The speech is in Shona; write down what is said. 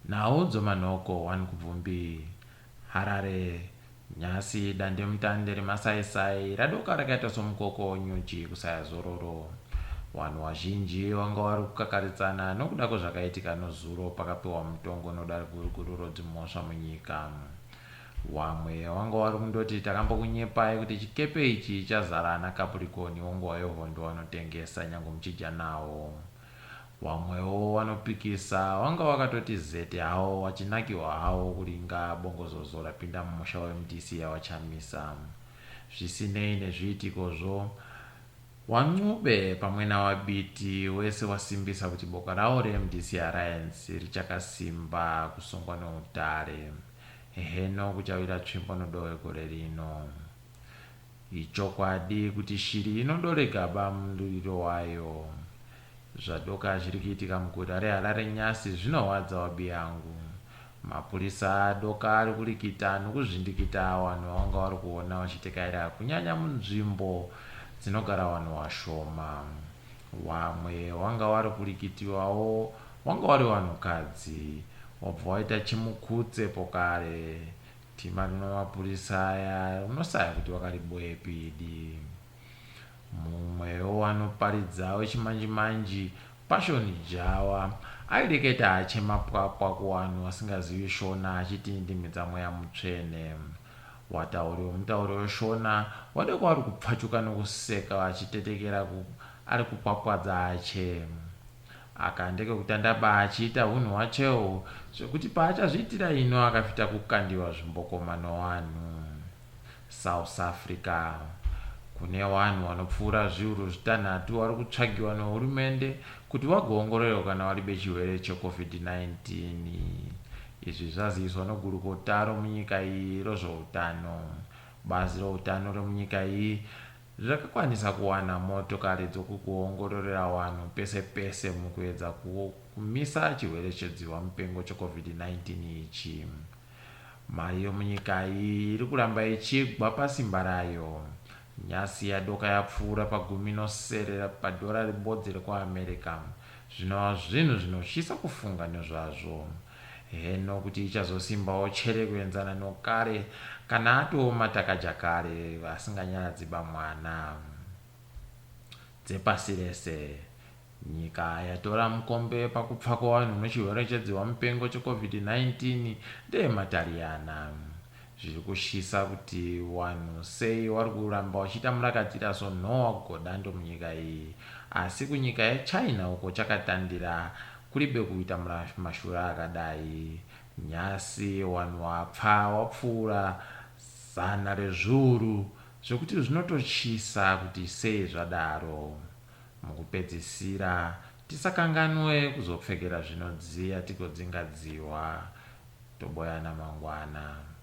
Naudzo Manoko Wankuvumbi Harare Nyasi dandemutande remasaisai radoka rakaita somukoko nyuchi kusaya zororo. Vanhu vazhinji vanga vari kukakaritsana nokuda kwezvakaitika nozuro pakapiwa mutongo noda guruguru dzimhosva munyika. Vamwe vanga vari kundoti takambokunyepai kuti chikepe ichi chazara ana Capricorn wenguva yehondo vanotengesa nyange muchidya nawo. Vamwewo vanopikisa vanga vakatoti zete havo vachinakiwa havo kuringa bongozozo rapinda mumusha weMDC yavachamisa. Zvisinei nezviitikozvo, Wancube pamwe naVabiti wese wasimbisa kuti boka ravo reMDC Alliance richakasimba kusungwa noutare. Heno kuchawira tsvimbo nodowe gore rino. Ichokwadi kuti shiri inodore gaba muriro wayo. Zvadoka zviri kuitika muguta reHarare Nyasi zvinorwadza wabi yangu. Mapurisa adoka ari kurikita nokuzvindikita vanhu vanga vari kuona vachitekaira kunyanya munzvimbo dzinogara vanhu vashoma. Vamwe vanga vari kurikitiwawo vanga vari vanhukadzi wabva waita chimukutse pokare. Tima rino mapurisa aya unosaya kuti wakariboye pidi. Mumwewo vanoparidza wechimanjimanji Passion Jawa aireketa achemapwapwa kuvanhu vasingazivi Shona achitindimidza mweya mutsvene. Watauri wemutauro weshona wadeko ari kupfachuka nokuseka achitetekera ari kupwapwadza ache. Akandeke kutandaba achiita unhu hwachewo zvekuti paachazviitira ino akafita kukandiwa zvimbokoma novanhu. South Africa kune vanhu vanopfuura zviuru zvitanhatu vari kutsvagiwa nehurumende kuti vagoongororwa kana varibe chirwere cheCovid-19. Izvi zvaziviswa negurukota romunyika iyi rozveutano. Bazi routano remunyika iyi rakakwanisa kuwana motokari dzokuongororera vanhu pese pese mukuedza kumisa chirwere chedziva mupengo cheCovid-19 ichi. Mari yomunyika iyi iri kuramba ichigwa pasimba rayo. Nyasi yadoka yapfuura pa$10 padhora ribodzi rekuAmerica. Zvinova zvinhu zvinotyisa kufunga nezvazvo. Heno kuti ichazosimbawo chere kuenzana nokare kana atooma takajakare vasinganyadziba mwana. Dzepasi rese nyika yatora mukombe pakupfa kwavanhu nechirwere chedziva mupengo cheCovid-19 ndeyemaTariana. Zviri kushisa kuti vanhu sei vari kuramba vachiita murakatira sonhohwa kugodando munyika iyi, asi kunyika yeChina uko chakatandira kuribe kuita mashura akadai. Nyasi vanhu vapfa vapfuura 100 rezviuru zvekuti zvinotochisa kuti sei zvadaro. Mukupedzisira tisakanganwe kuzopfekera zvinodziya tigodzingadziwa. Toboyana mangwana.